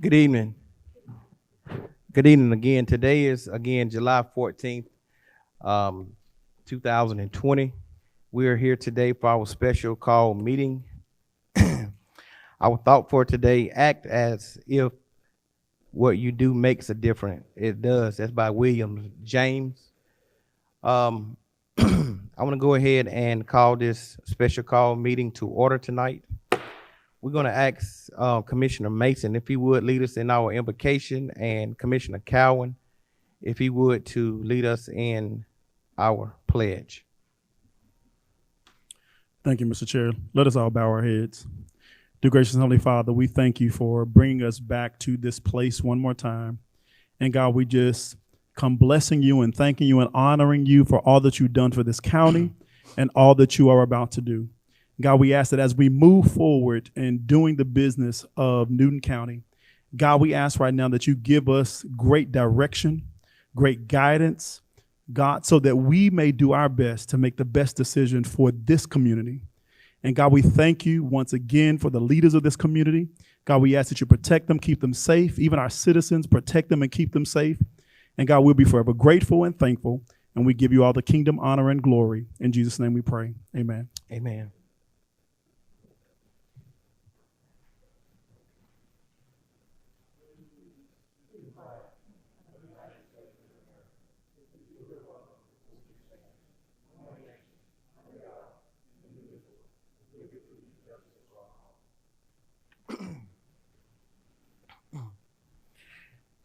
Good evening. Good evening again. Today is again July 14th, um, 2020. We are here today for our special call meeting. Our thought for today: act as if what you do makes a difference. It does. That's by William James. Um, I want to go ahead and call this special call meeting to order tonight. We're going to ask Commissioner Mason if he would lead us in our invocation, and Commissioner Cowan if he would to lead us in our pledge. Thank you, Mr. Chair. Let us all bow our heads. Dear gracious Heavenly Father, we thank you for bringing us back to this place one more time. And God, we just come blessing you and thanking you and honoring you for all that you've done for this county and all that you are about to do. God, we ask that as we move forward in doing the business of Newton County, God, we ask right now that you give us great direction, great guidance, God, so that we may do our best to make the best decision for this community. And God, we thank you once again for the leaders of this community. God, we ask that you protect them, keep them safe. Even our citizens, protect them and keep them safe. And God, we'll be forever grateful and thankful. And we give you all the kingdom, honor, and glory. In Jesus' name we pray. Amen. Amen.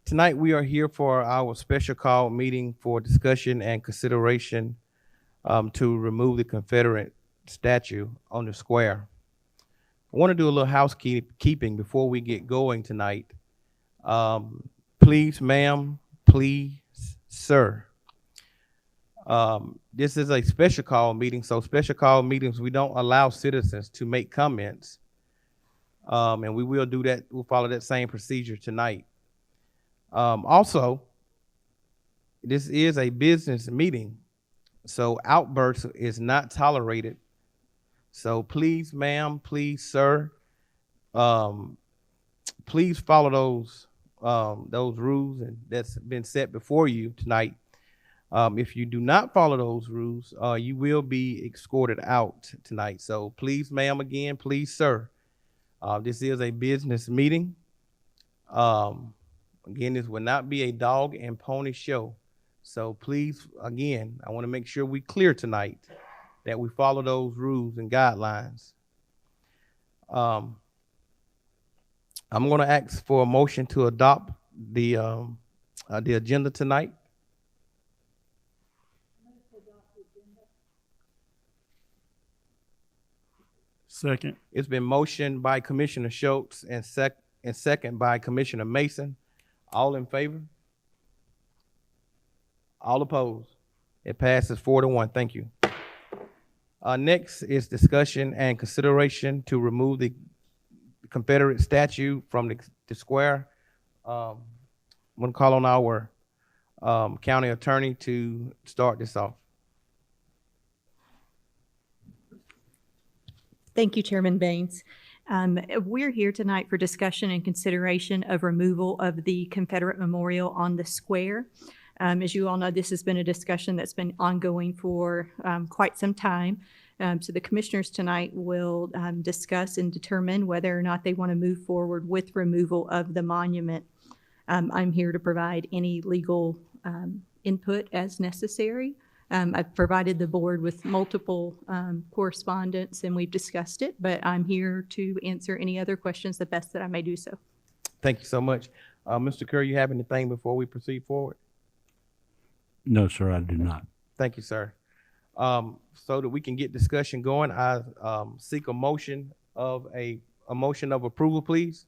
Tonight we are here for our special call meeting for discussion and consideration to remove the Confederate statue on the square. I want to do a little housekeeping before we get going tonight. Please, ma'am, please, sir. This is a special call meeting, so special call meetings, we don't allow citizens to make comments. And we will do that, we'll follow that same procedure tonight. Also, this is a business meeting, so outbursts is not tolerated. So please, ma'am, please, sir, please follow those rules and that's been set before you tonight. If you do not follow those rules, you will be escorted out tonight. So please, ma'am, again, please, sir. This is a business meeting. Again, this will not be a dog and pony show. So please, again, I want to make sure we clear tonight that we follow those rules and guidelines. I'm going to ask for a motion to adopt the agenda tonight. Second. It's been motioned by Commissioner Schultz and second by Commissioner Mason. All in favor? All opposed? It passes 4-1. Thank you. Next is discussion and consideration to remove the Confederate statue from the square. I'm going to call on our county attorney to start this off. Thank you, Chairman Baines. We're here tonight for discussion and consideration of removal of the Confederate Memorial on the square. As you all know, this has been a discussion that's been ongoing for quite some time. So the commissioners tonight will discuss and determine whether or not they want to move forward with removal of the monument. I'm here to provide any legal input as necessary. I've provided the board with multiple correspondence and we've discussed it, but I'm here to answer any other questions the best that I may do so. Thank you so much. Mr. Kerr, you have anything before we proceed forward? No, sir, I do not. Thank you, sir. So that we can get discussion going, I seek a motion of approval, please.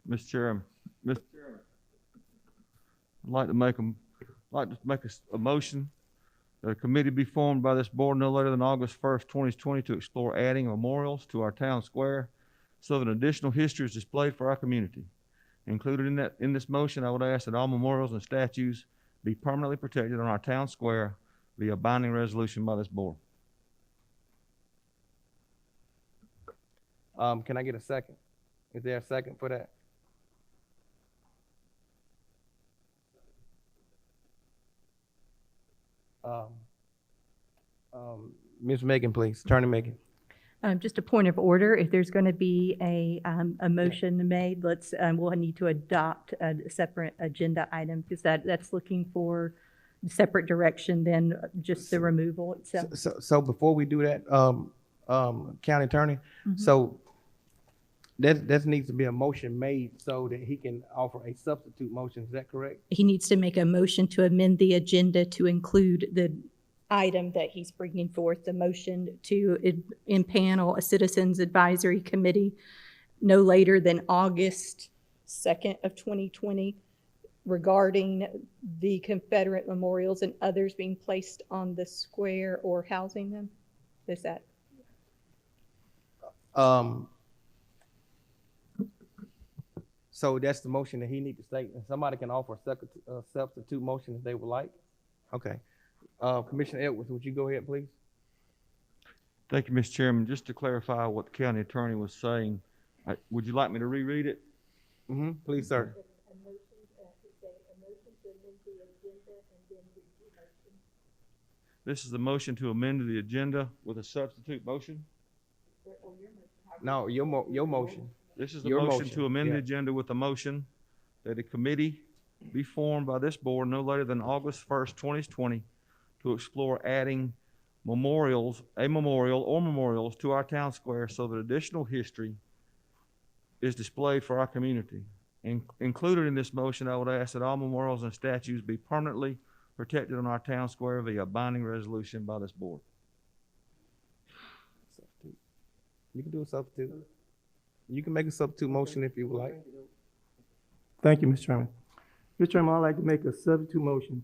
Mr. Chairman, I'd like to make a motion that a committee be formed by this board no later than August 1st, 2020 to explore adding memorials to our town square so that additional history is displayed for our community. Included in this motion, I would ask that all memorials and statues be permanently protected on our town square via binding resolution by this board. Can I get a second? Is there a second for that? Ms. Megan, please. Attorney Megan. Just a point of order, if there's going to be a motion made, we'll need to adopt a separate agenda item because that's looking for separate direction than just the removal itself. So before we do that, County Attorney, so that needs to be a motion made so that he can offer a substitute motion. Is that correct? He needs to make a motion to amend the agenda to include the item that he's bringing forth, the motion to impanel a citizens advisory committee no later than August 2nd of 2020 regarding the Confederate memorials and others being placed on the square or housing them. Is that? So that's the motion that he needs to state, and somebody can offer a substitute motion if they would like. Okay. Commissioner Edwards, would you go ahead, please? Thank you, Mr. Chairman. Just to clarify what the county attorney was saying, would you like me to reread it? Please, sir. This is the motion to amend the agenda with a substitute motion? No, your motion. This is the Your motion to amend yeah. the agenda with a motion that a committee be formed by this board no later than August 1st, 2020 to explore adding a memorial or memorials to our town square so that additional history is displayed for our community. Included in this motion, I would ask that all memorials and statues be permanently protected on our town square via a binding resolution by this board. You can do a substitute. You can make a substitute motion if you would like. Thank you, Mr. Chairman. Mr. Chairman, I'd like to make a substitute motion.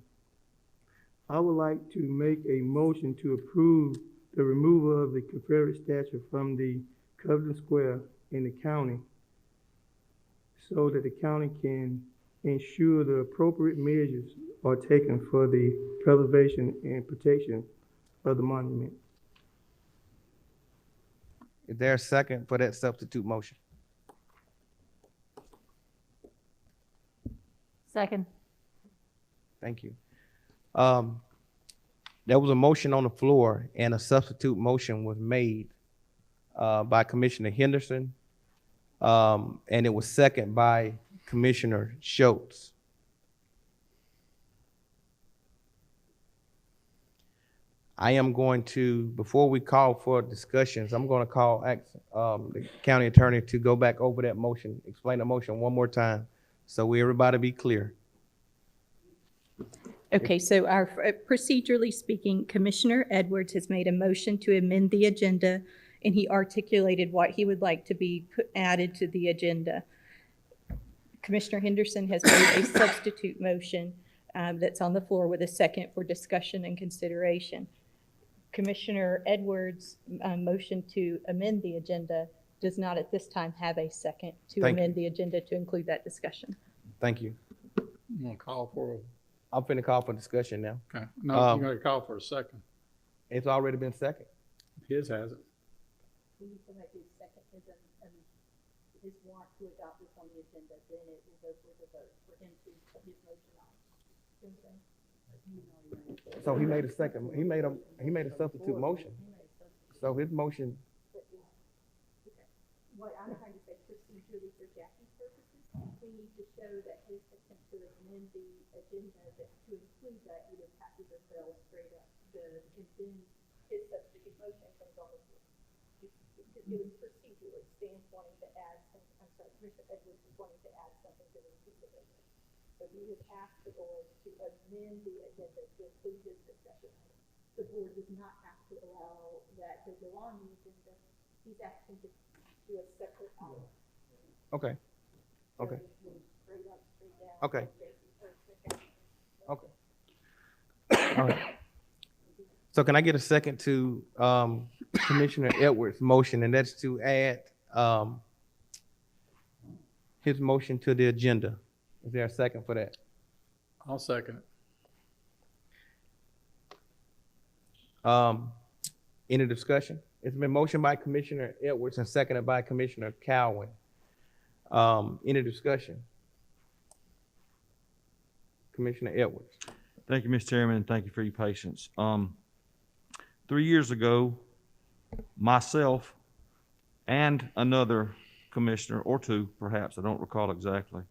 I would like to make a motion to approve the removal of the Confederate statue from the Covington Square in the county so that the county can ensure the appropriate measures are taken for the preservation and protection of the monument. Is there a second for that substitute motion? Second. Thank you. There was a motion on the floor and a substitute motion was made by Commissioner Henderson, and it was seconded by Commissioner Schultz. I am going to, before we call for discussions, I'm going to ask the county attorney to go back over that motion, explain the motion one more time, so everybody be clear. Okay, so procedurally speaking, Commissioner Edwards has made a motion to amend the agenda, and he articulated what he would like to be added to the agenda. Commissioner Henderson has made a substitute motion that's on the floor with a second for discussion and consideration. Commissioner Edwards' motion to amend the agenda does not at this time have a second to amend the agenda to include that discussion. Thank you. You want to call for I'm finna call for discussion now. okay. No, Um, you got to call for a second. It's already been second. His hasn't. We need to make his second, his warrant to adopt this on the agenda, then it will go for the vote for him to put his motion on. So he made a second, he made a substitute motion. So his motion, What I'm trying to say procedurally for Jackie's purposes, we need to show that his attempt to amend the agenda that to include that either passes or fails straight up. And then his substitute motion comes on the floor. It was procedurally, Stan's wanting to add something, I'm sorry, Commissioner Edwards is wanting to add something to the agenda. So we would ask the board to amend the agenda to include this discussion. The board does not have to allow that to go on the agenda. He's asking to do a separate item. okay, okay, Straight up, straight down. okay, Okay. okay. All right. So can I get a second to Commissioner Edwards' motion, and that's to add his motion to the agenda? Is there a second for that? I'll second it. Any discussion? It's been motioned by Commissioner Edwards and seconded by Commissioner Cowan. Any discussion? Commissioner Edwards. Thank you, Mr. Chairman, and thank you for your patience. 3 years ago, myself and another commissioner, or two perhaps, I don't recall exactly,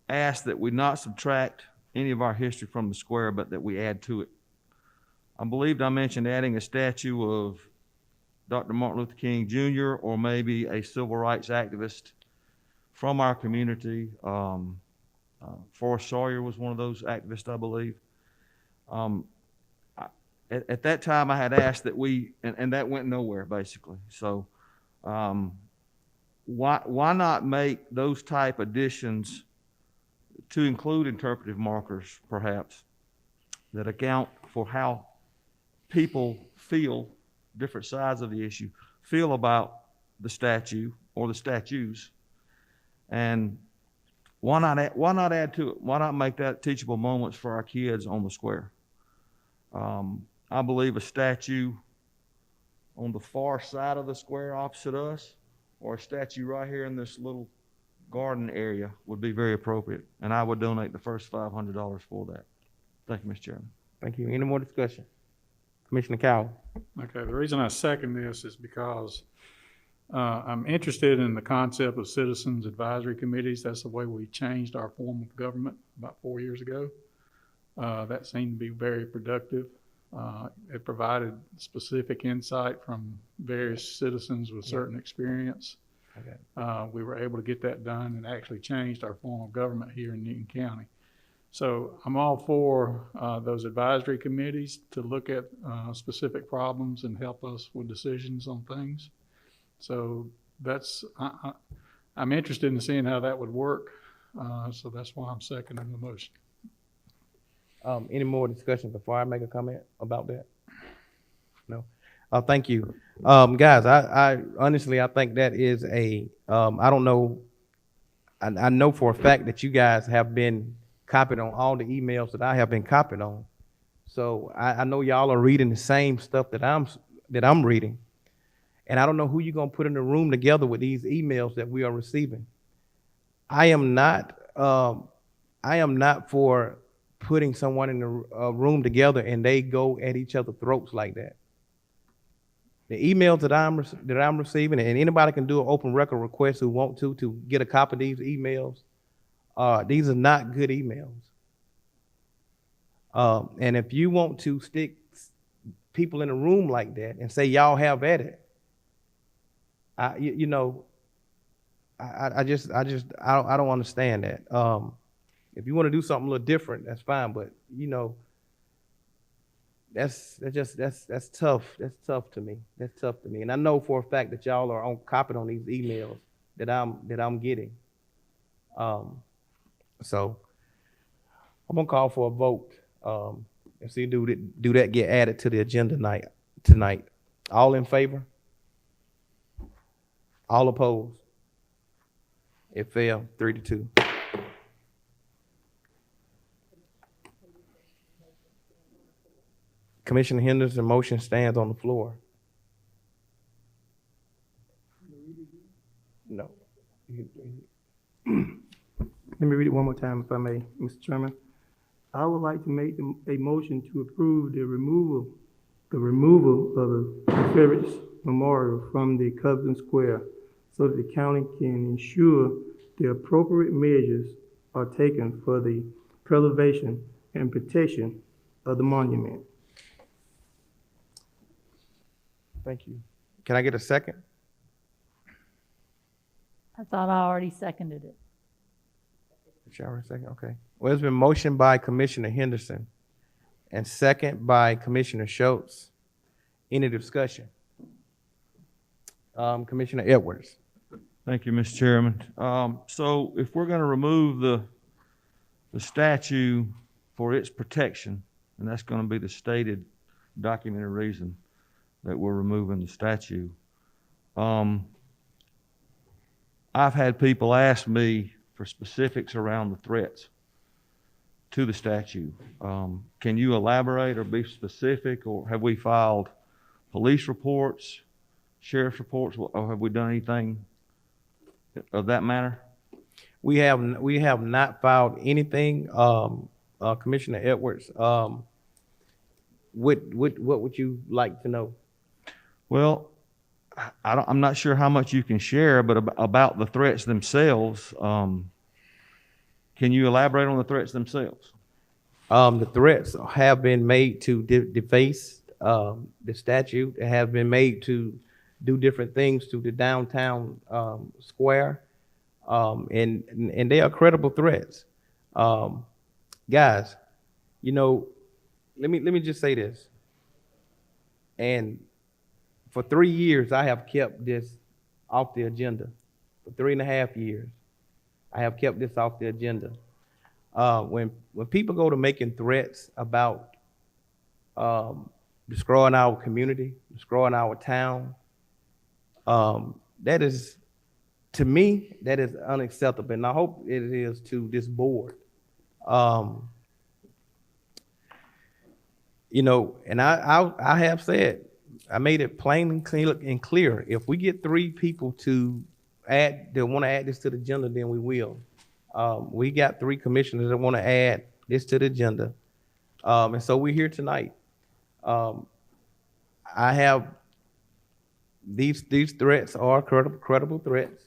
asked that we not subtract any of our history from the square, but that we add to it. I believed I mentioned adding a statue of Dr. Martin Luther King Jr. or maybe a civil rights activist from our community. Forrest Sawyer was one of those activists, I believe. At that time, I had asked that we, and that went nowhere, basically. So why not make those type additions to include interpretive markers, perhaps, that account for how people feel, different sides of the issue, feel about the statue or the statues, and why not add to it? Why not make that teachable moments for our kids on the square? I believe a statue on the far side of the square opposite us, or a statue right here in this little garden area would be very appropriate, and I would donate the first $500 for that. Thank you, Mr. Chairman. Thank you. Any more discussion? Commissioner Cowell. Okay, the reason I second this is because I'm interested in the concept of citizens advisory committees. That's the way we changed our form of government about 4 years ago. That seemed to be very productive. It provided specific insight from various citizens with certain experience. Okay. We were able to get that done and actually changed our form of government here in Newton County. So I'm all for those advisory committees to look at specific problems and help us with decisions on things. So that's, I'm interested in seeing how that would work. So that's why I'm seconding the motion. Any more discussion before I make a comment about that? No. Thank you. Guys, I honestly, I think that is I don't know. I know for a fact that you guys have been copied on all the emails that I have been copied on. So I know y'all are reading the same stuff that I'm reading. And I don't know who you're going to put in the room together with these emails that we are receiving. I am not for putting someone in a room together and they go at each other's throats like that. The emails that I'm receiving, and anybody can do an open record request who want to get a copy of these emails. These are not good emails. And if you want to stick people in a room like that and say y'all have at it, I don't understand that. If you want to do something a little different, that's fine. But that's tough. That's tough to me. That's tough to me. And I know for a fact that y'all are copied on these emails that I'm getting. So I'm gonna call for a vote. And see, do that get added to the agenda tonight? All in favor? All opposed? It failed 3-2. Commissioner Henderson, motion stands on the floor. No. Let me read it one more time, if I may, Mr. Chairman. I would like to make a motion to approve the removal of the Confederate Memorial from the Covington Square so that the county can ensure the appropriate measures are taken for the preservation and protection of the monument. Thank you. Can I get a second? I thought I already seconded it. Shower second, okay. Well, it's been motioned by Commissioner Henderson and second by Commissioner Schultz. Any discussion? Commissioner Edwards. Thank you, Mr. Chairman. So if we're going to remove the statue for its protection, and that's going to be the stated documented reason that we're removing the statue, I've had people ask me for specifics around the threats to the statue. Can you elaborate or be specific, or have we filed police reports, sheriff's reports, or have we done anything of that matter? We have not filed anything, Commissioner Edwards. What would you like to know? Well, I'm not sure how much you can share, but about the threats themselves, can you elaborate on the threats themselves? The threats have been made to deface the statue. They have been made to do different things to the downtown square, and they are credible threats. Guys, you know, let me just say this. And for 3 years, I have kept this off the agenda. For 3.5 years, I have kept this off the agenda. When people go to making threats about destroying our community, destroying our town, that is, to me, that is unacceptable, and I hope it is to this board. You know, and I have said, I made it plain and clear. If we get 3 people to want to add this to the agenda, then we will. We got 3 commissioners that want to add this to the agenda, and so we're here tonight. I have these threats are credible threats.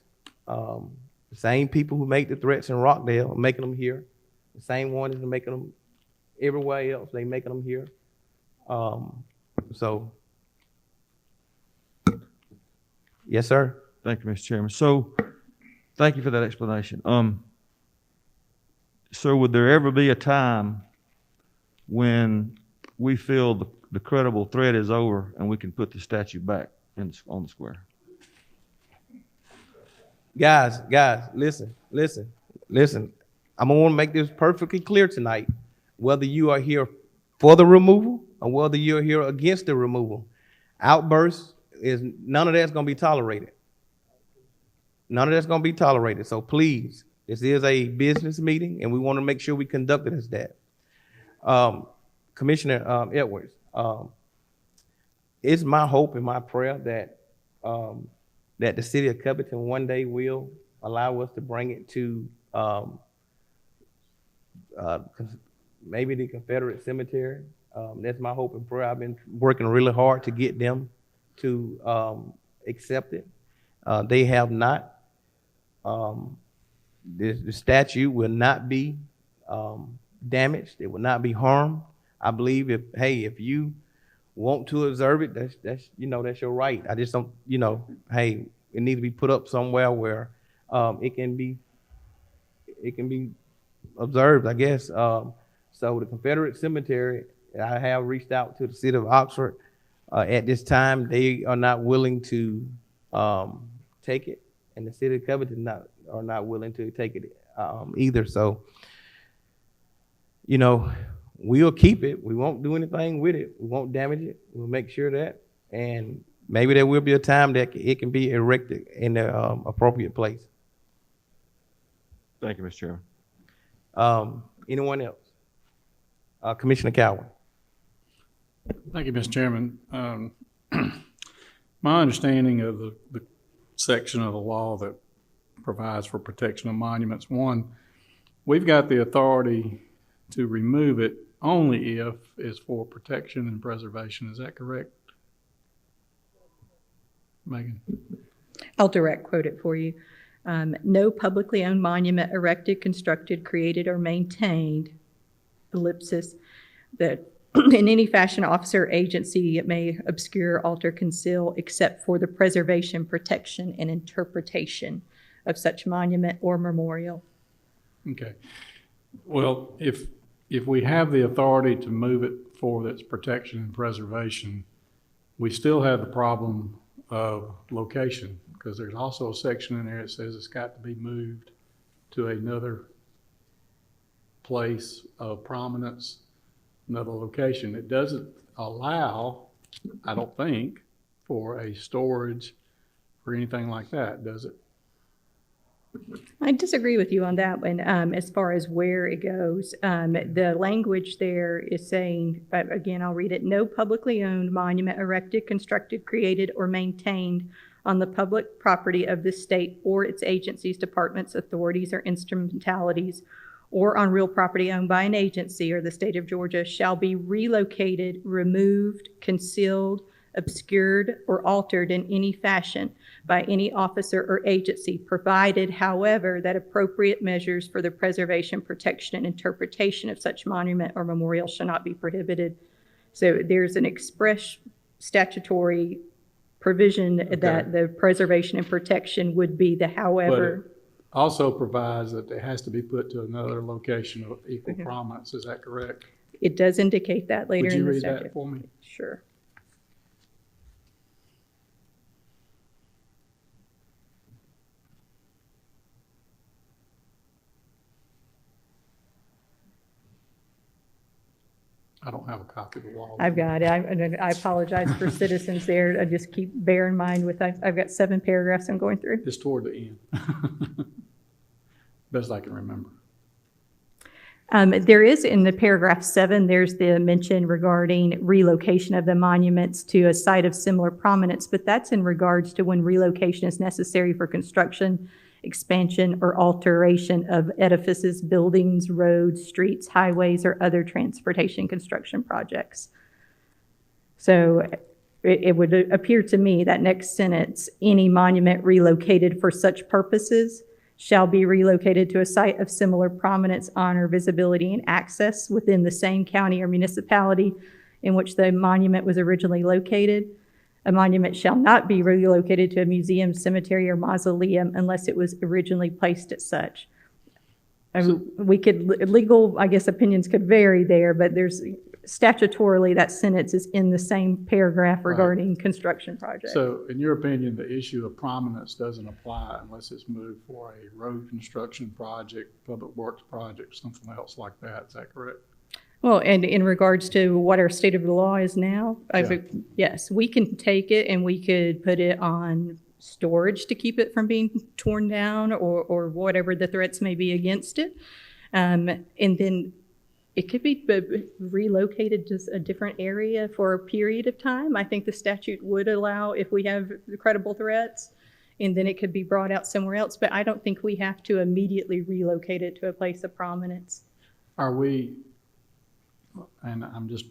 The same people who make the threats in Rockdale are making them here. The same ones that are making them everywhere else. They making them here. So, yes, sir. Thank you, Mr. Chairman. So, thank you for that explanation. So would there ever be a time when we feel the credible threat is over and we can put the statue back on the square? Guys, listen. I'm gonna want to make this perfectly clear tonight. Whether you are here for the removal or whether you're here against the removal, outbursts none of that's gonna be tolerated. None of that's gonna be tolerated. So please, this is a business meeting, and we want to make sure we conduct it as that. Commissioner Edwards, it's my hope and my prayer that that the city of Covington one day will allow us to bring it to maybe the Confederate Cemetery. That's my hope and prayer. I've been working really hard to get them to accept it. They have not. The statue will not be damaged. It will not be harmed. I believe if you want to observe it, that's your right. I just don't, it needs to be put up somewhere where it can be observed, I guess. So the Confederate Cemetery, I have reached out to the city of Oxford. At this time, they are not willing to take it, and the city of Covington are not willing to take it either. So, we'll keep it. We won't do anything with it. We won't damage it. We'll make sure that, and maybe there will be a time that it can be erected in the appropriate place. Thank you, Mr. Chairman. Anyone else? Commissioner Cowan. Thank you, Mr. Chairman. My understanding of the section of the law that provides for protection of monuments, one, we've got the authority to remove it only if it's for protection and preservation. Is that correct, Megan? I'll direct quote it for you. No publicly owned monument erected, constructed, created, or maintained, ellipsis, that in any fashion, officer, or agency, it may obscure, alter, conceal, except for the preservation, protection, and interpretation of such monument or memorial. Okay. Well, if we have the authority to move it for its protection and preservation, we still have the problem of location, because there's also a section in there that says it's got to be moved to another place of prominence, another location. It doesn't allow, I don't think, for a storage or anything like that, does it? I disagree with you on that one. As far as where it goes, the language there is saying, again, I'll read it, no publicly owned monument erected, constructed, created, or maintained on the public property of the state or its agencies, departments, authorities, or instrumentalities, or on real property owned by an agency or the state of Georgia shall be relocated, removed, concealed, obscured, or altered in any fashion by any officer or agency, provided, however, that appropriate measures for the preservation, protection, and interpretation of such monument or memorial shall not be prohibited. So there's an express statutory provision that the preservation and protection would be the however. Also provides that it has to be put to another location of equal prominence. Is that correct? It does indicate that later Would you in the read statute. that for me? Sure. I don't have a copy of the law. I've got it. I apologize for citizens there. I just keep bear in mind with, I've got 7 paragraphs I'm going through. It's toward the end. Best I can remember. There is in the paragraph 7, there's the mention regarding relocation of the monuments to a site of similar prominence, but that's in regards to when relocation is necessary for construction, expansion, or alteration of edifices, buildings, roads, streets, highways, or other transportation construction projects. So it would appear to me that next sentence, any monument relocated for such purposes shall be relocated to a site of similar prominence, honor, visibility, and access within the same county or municipality in which the monument was originally located. A monument shall not be relocated to a museum, cemetery, or mausoleum unless it was originally placed as such. We could, legal, I guess, opinions could vary there, but there's statutorily that sentence is in the same paragraph regarding construction projects. So in your opinion, the issue of prominence doesn't apply unless it's moved for a road construction project, public works project, something else like that. Is that correct? Well, and in regards to what our state of the law is now, Yeah. yes, we can take it and we could put it on storage to keep it from being torn down or whatever the threats may be against it. And then it could be relocated to a different area for a period of time. I think the statute would allow if we have credible threats, and then it could be brought out somewhere else. But I don't think we have to immediately relocate it to a place of prominence. Are we, and I'm just,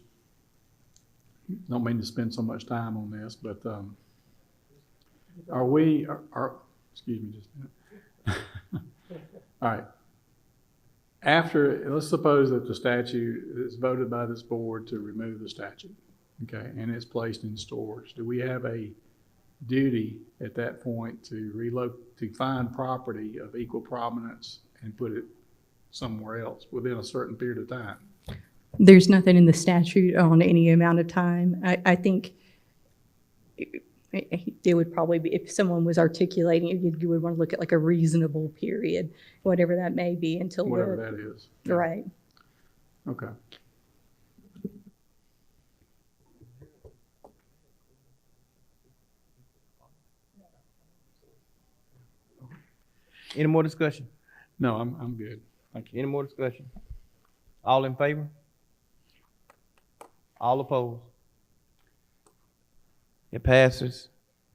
don't mean to spend so much time on this, but excuse me just a minute. All right. After, let's suppose that the statute is voted by this board to remove the statute, okay, and it's placed in storage. Do we have a duty at that point to find property of equal prominence and put it somewhere else within a certain period of time? There's nothing in the statute on any amount of time. I think it would probably be, if someone was articulating it, you would want to look at like a reasonable period, whatever that may be until Whatever that is. Yeah. Right. Okay. Any more discussion? No, I'm good. Thank you. Any more discussion? All in favor? All opposed? It passes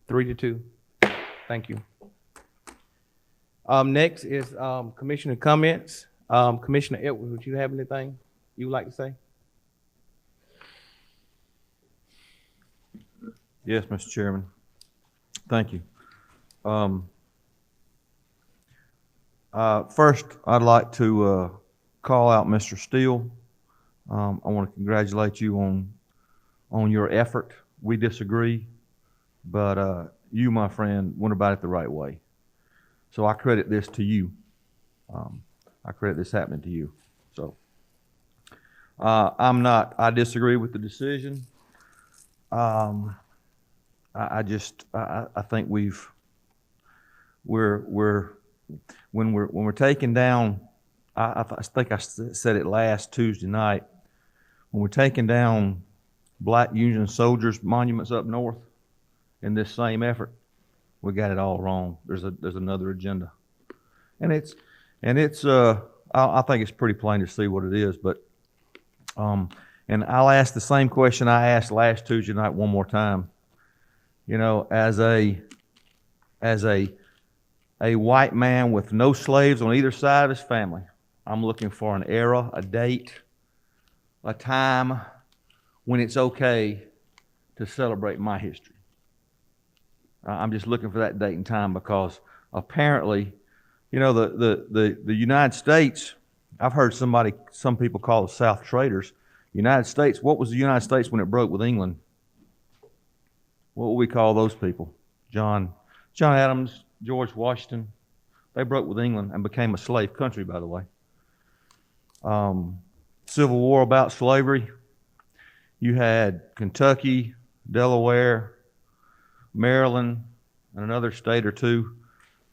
3-2. Thank you. Next is commissioner comments. Commissioner Edwards, would you have anything you would like to say? Yes, Mr. Chairman. Thank you. First, I'd like to call out Mr. Steele. I want to congratulate you on your effort. We disagree, but you, my friend, went about it the right way. So I credit this to you. I credit this happening to you. So I disagree with the decision. I think when we're taking down, I think I said it last Tuesday night, when we're taking down Black Union soldiers' monuments up north in this same effort, we got it all wrong. There's another agenda, and I think it's pretty plain to see what it is. But and I'll ask the same question I asked last Tuesday night one more time. You know, as a as a white man with no slaves on either side of his family. I'm looking for an era, a date, a time when it's okay to celebrate my history. I'm just looking for that date and time because apparently, you know, the United States, I've heard some people call the South traitors. United States, what was the United States when it broke with England? What would we call those people? John Adams, George Washington. They broke with England and became a slave country, by the way. Civil War about slavery. You had Kentucky, Delaware, Maryland, and another state or two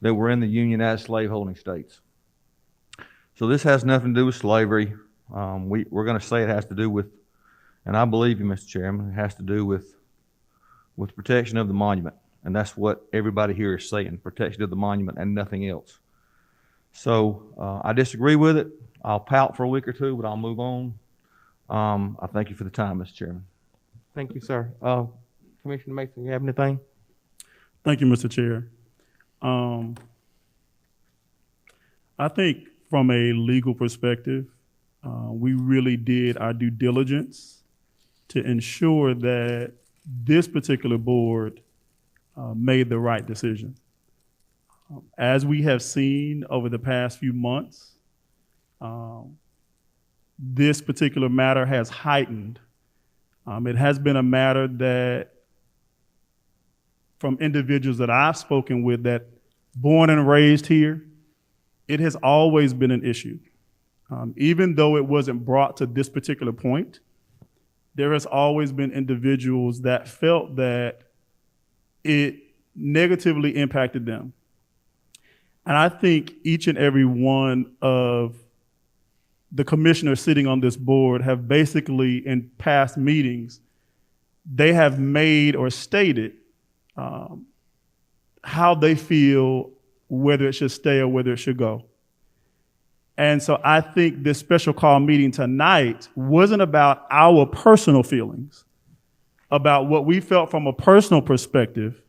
that were in the Union as slaveholding states. So this has nothing to do with slavery. We're going to say it has to do with, and I believe you, Mr. Chairman, it has to do with protection of the monument. And that's what everybody here is saying, protection of the monument and nothing else. So I disagree with it. I'll pout for a week or two, but I'll move on. I thank you for the time, Mr. Chairman. Thank you, sir. Commissioner Mason, you have anything? Thank you, Mr. Chair. I think from a legal perspective, we really did our due diligence to ensure that this particular board made the right decision. As we have seen over the past few months, this particular matter has heightened. It has been a matter that from individuals that I've spoken with that born and raised here, it has always been an issue. Even though it wasn't brought to this particular point, there has always been individuals that felt that it negatively impacted them. And I think each and every one of the commissioners sitting on this board have basically, in past meetings, they have made or stated how they feel, whether it should stay or whether it should go. And so I think this special call meeting tonight wasn't about our personal feelings, about what we felt from a personal perspective.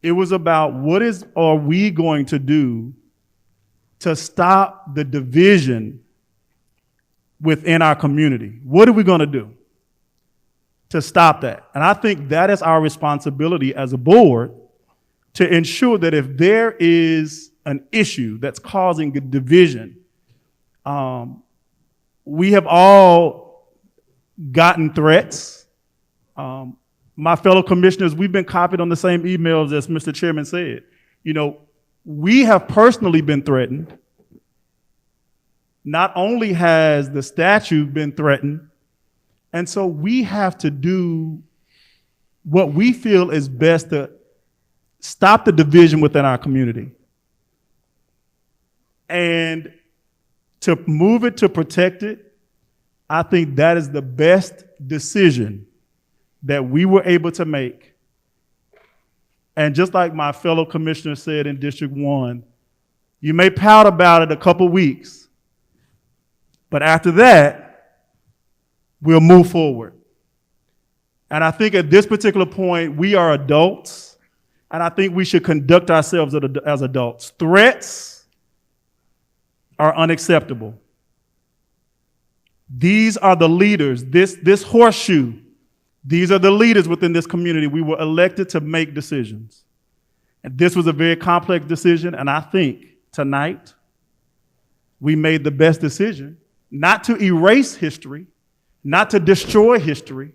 It was about what are we going to do to stop the division within our community? What are we going to do to stop that? And I think that is our responsibility as a board to ensure that if there is an issue that's causing a division, we have all gotten threats. My fellow commissioners, we've been copied on the same emails as Mr. Chairman said. You know, we have personally been threatened. Not only has the statue been threatened, and so we have to do what we feel is best to stop the division within our community. And to move it, to protect it, I think that is the best decision that we were able to make. And just like my fellow commissioner said in District 1, you may pout about it a couple weeks, but after that, we'll move forward. And I think at this particular point, we are adults, and I think we should conduct ourselves as adults. Threats are unacceptable. These are the leaders, this horseshoe, these are the leaders within this community. We were elected to make decisions. And this was a very complex decision, and I think tonight we made the best decision, not to erase history, not to destroy history,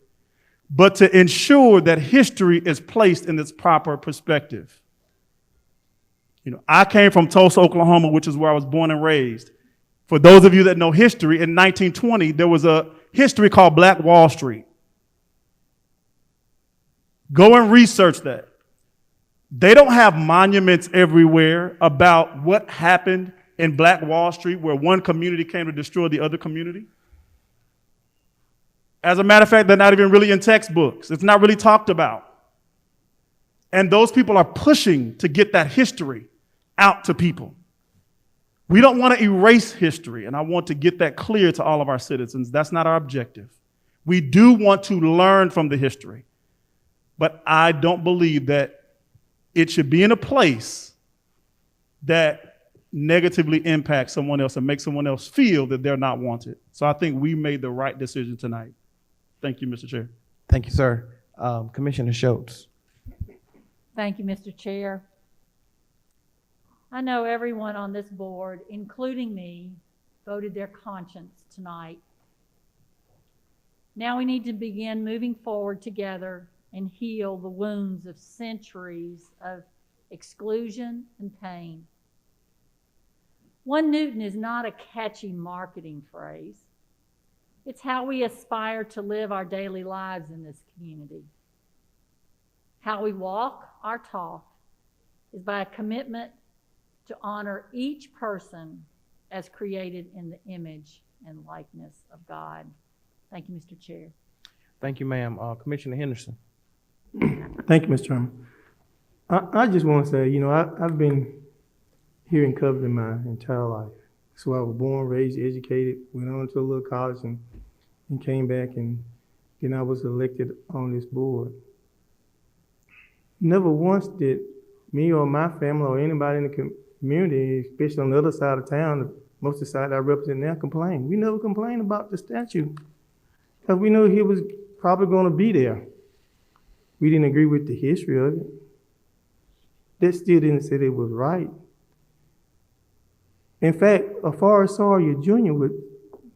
but to ensure that history is placed in its proper perspective. You know, I came from Tulsa, Oklahoma, which is where I was born and raised. For those of you that know history, in 1920, there was a history called Black Wall Street. Go and research that. They don't have monuments everywhere about what happened in Black Wall Street where one community came to destroy the other community. As a matter of fact, they're not even really in textbooks. It's not really talked about. And those people are pushing to get that history out to people. We don't want to erase history, and I want to get that clear to all of our citizens. That's not our objective. We do want to learn from the history, but I don't believe that it should be in a place that negatively impacts someone else and makes someone else feel that they're not wanted. So I think we made the right decision tonight. Thank you, Mr. Chair. Thank you, sir. Commissioner Schultz. Thank you, Mr. Chair. I know everyone on this board, including me, voted their conscience tonight. Now we need to begin moving forward together and heal the wounds of centuries of exclusion and pain. One Newton is not a catchy marketing phrase. It's how we aspire to live our daily lives in this community. How we walk our talk is by a commitment to honor each person as created in the image and likeness of God. Thank you, Mr. Chair. Thank you, ma'am. Commissioner Henderson. Thank you, Mr. Chairman. I just want to say, you know, I've been here in Covington my entire life. So I was born, raised, educated, went on to a little college and came back, and then I was elected on this board. Never once did me or my family or anybody in the community, especially on the other side of town, most of the side I represent now, complain. We never complained about the statue because we knew he was probably going to be there. We didn't agree with the history of it. That still didn't say it was right. In fact, Afar Sawyer Jr. would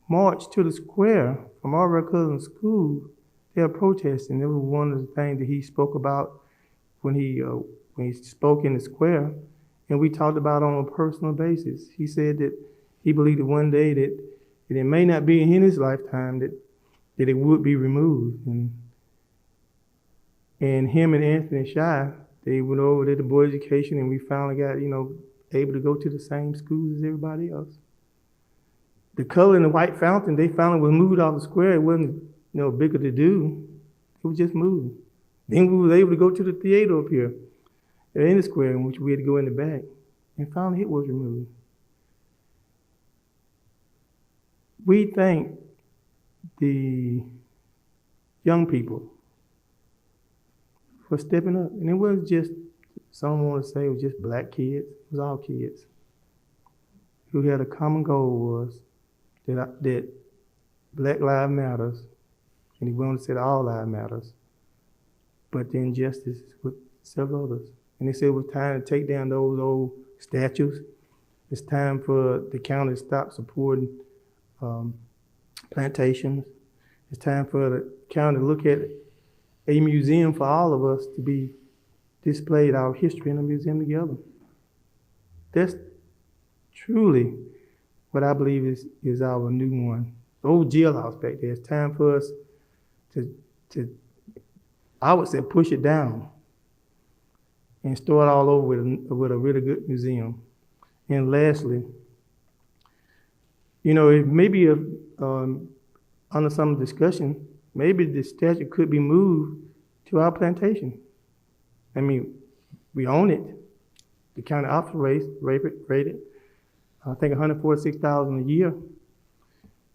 march to the square from our cousin's school. They were protesting. That was one of the things that he spoke about when he spoke in the square, and we talked about it on a personal basis. He said that he believed that one day that it may not be in his lifetime that it would be removed. And him and Anthony Shy, they went over to the Board of Education, and we finally got, able to go to the same schools as everybody else. The color in the white fountain, they finally was moved off the square. It wasn't, bigger to do. It was just moved. Then we were able to go to the theater up here in the square, in which we had to go in the back. And finally it was removed. We thank the young people for stepping up. And it wasn't just, some want to say it was just black kids. It was all kids who had a common goal was that Black Lives Matters, and he went on to say that all lives matters, but the injustice with several others. And they said it was time to take down those old statues. It's time for the county to stop supporting plantations. It's time for the county to look at a museum for all of us to be displayed our history in a museum together. That's truly what I believe is our new one. The old jailhouse back there. It's time for us to I would say push it down and start all over with a really good museum. And lastly, it may be under some discussion, maybe the statue could be moved to our plantation. I mean, we own it. The county office rated, I think $146,000 a year.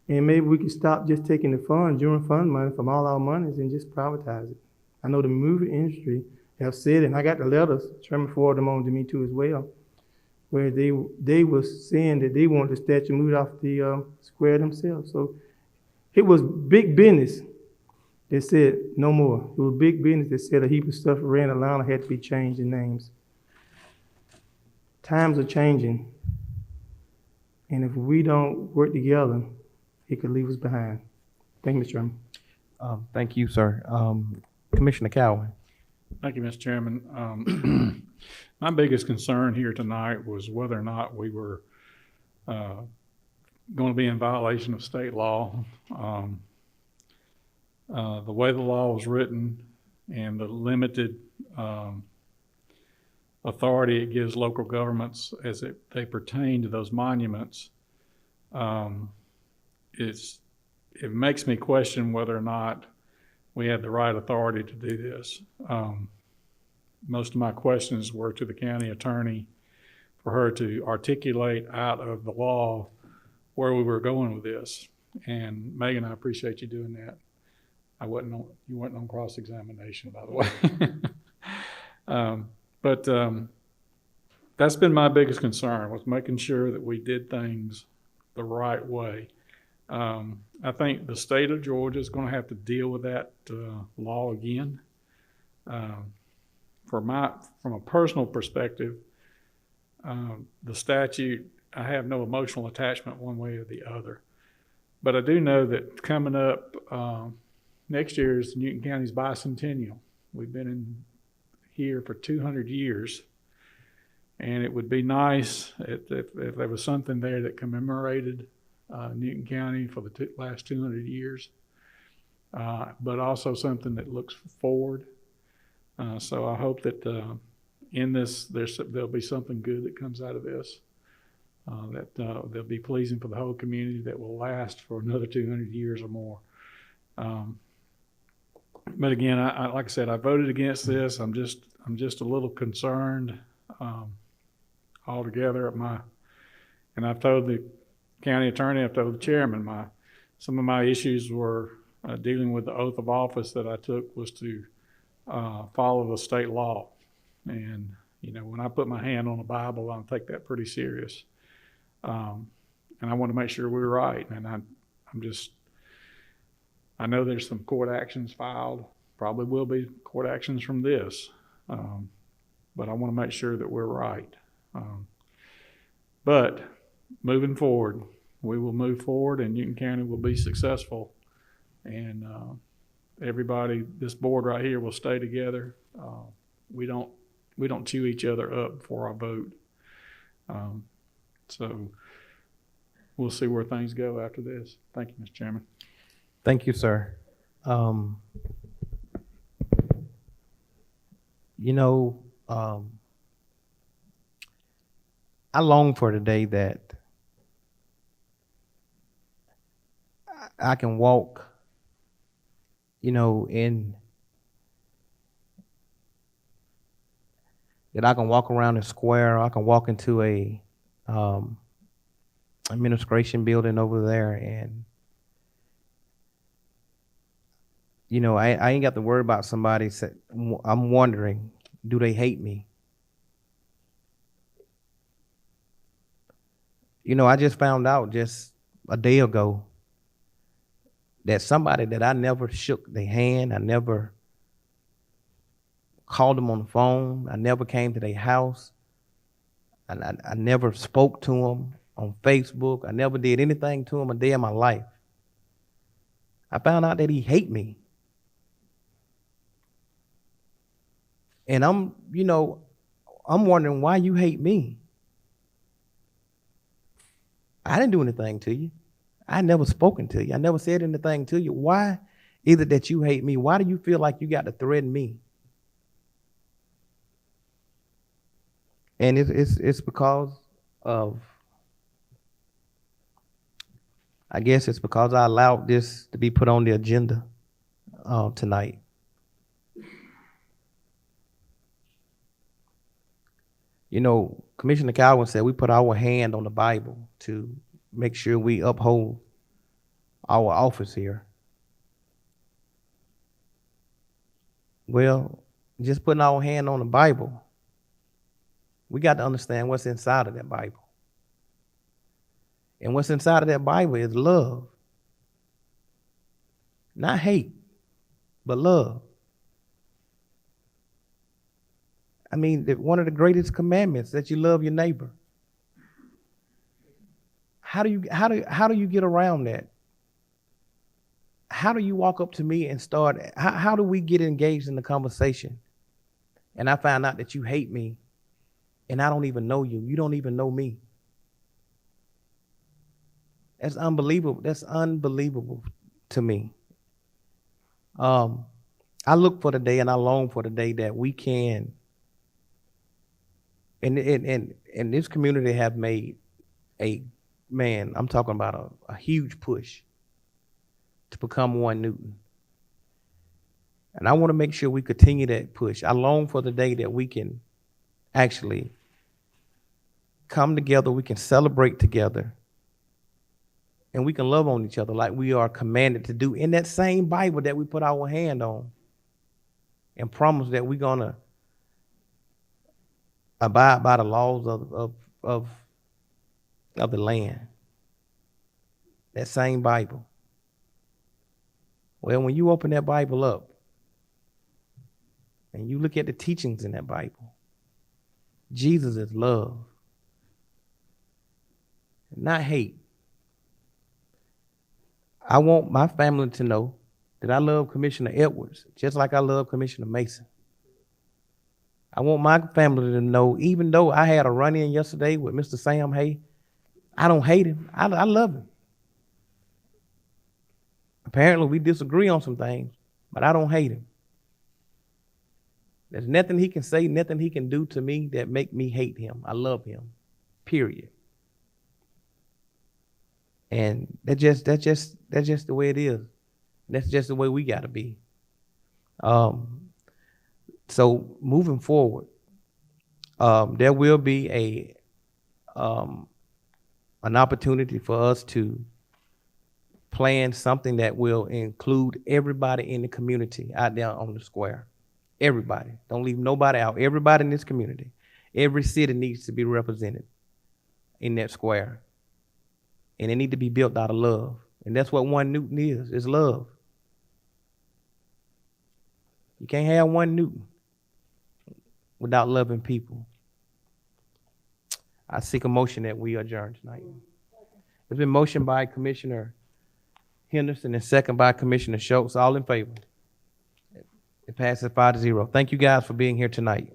And maybe we could stop just taking the general fund money from all our monies and just privatize it. I know the movie industry have said, and I got the letters, Chairman forwarded them on to me too as well, where they was saying that they wanted the statue moved off the square themselves. So it was big business that said no more. It was big business that said a heap of stuff around Atlanta had to be changed in names. Times are changing. And if we don't work together, it could leave us behind. Thank you, Mr. Chairman. Thank you, sir. Commissioner Cowan. Thank you, Mr. Chairman. My biggest concern here tonight was whether or not we were going to be in violation of state law. The way the law was written and the limited authority it gives local governments as they pertain to those monuments, it makes me question whether or not we had the right authority to do this. Most of my questions were to the county attorney for her to articulate out of the law where we were going with this. And Megan, I appreciate you doing that. You weren't on cross-examination, by the way. But that's been my biggest concern, was making sure that we did things the right way. I think the state of Georgia is going to have to deal with that law again. From a personal perspective, the statute, I have no emotional attachment one way or the other. But I do know that coming up next year is Newton County's bicentennial. We've been in here for 200 years. And it would be nice if there was something there that commemorated Newton County for the last 200 years, but also something that looks forward. So I hope that in this, there'll be something good that comes out of this, that they'll be pleasing for the whole community, that will last for another 200 years or more. But again, I like I said, I voted against this. I'm just a little concerned altogether and I've told the county attorney, I've told the chairman, some of my issues were dealing with the oath of office that I took was to follow the state law. And, you know, when I put my hand on the Bible, I take that pretty serious. And I want to make sure we're right. And I know there's some court actions filed, probably will be court actions from this. But I want to make sure that we're right. But moving forward, we will move forward and Newton County will be successful. And everybody, this board right here will stay together. We don't chew each other up before our vote. So we'll see where things go after this. Thank you, Mr. Chairman. Thank you, sir. You know, I long for the day that I can walk, you know, that I can walk around the square, or I can walk into a administration building over there, and you know, I ain't got to worry about somebody. I'm wondering, do they hate me? You know, I just found out just a day ago that somebody that I never shook their hand, I never called them on the phone, I never came to their house, and I never spoke to them on Facebook, I never did anything to him a day in my life. I found out that he hate me. And I'm wondering why you hate me. I didn't do anything to you. I never spoken to you. I never said anything to you. Why is it that you hate me? Why do you feel like you got to threaten me? And it's because of, I guess it's because I allowed this to be put on the agenda tonight. You know, Commissioner Calvin said we put our hand on the Bible to make sure we uphold our office here. Well, just putting our hand on the Bible, we got to understand what's inside of that Bible. And what's inside of that Bible is love. Not hate, but love. I mean, one of the greatest commandments, that you love your neighbor. How do you get around that? How do you walk up to me and start? How do we get engaged in the conversation? And I find out that you hate me, and I don't even know you. You don't even know me. That's unbelievable. That's unbelievable to me. I look for the day, and I long for the day that we can. And this community have made I'm talking about a huge push to become one Newton. And I want to make sure we continue that push. I long for the day that we can actually come together, we can celebrate together, and we can love on each other like we are commanded to do in that same Bible that we put our hand on and promise that we're going to abide by the laws of the land. That same Bible. Well, when you open that Bible up and you look at the teachings in that Bible, Jesus is love, not hate. I want my family to know that I love Commissioner Edwards just like I love Commissioner Mason. I want my family to know, even though I had a run-in yesterday with Mr. Sam Hay, I don't hate him. I love him. Apparently, we disagree on some things, but I don't hate him. There's nothing he can say, nothing he can do to me that make me hate him. I love him, period. And that's just the way it is. That's just the way we got to be. So moving forward, there will be an opportunity for us to plan something that will include everybody in the community out there on the square. Everybody. Don't leave nobody out. Everybody in this community. Every city needs to be represented in that square. And it need to be built out of love. And that's what One Newton is love. You can't have One Newton without loving people. I seek a motion that we adjourn tonight. It's been motioned by Commissioner Henderson and second by Commissioner Schultz. All in favor? It passes 5-0. Thank you guys for being here tonight.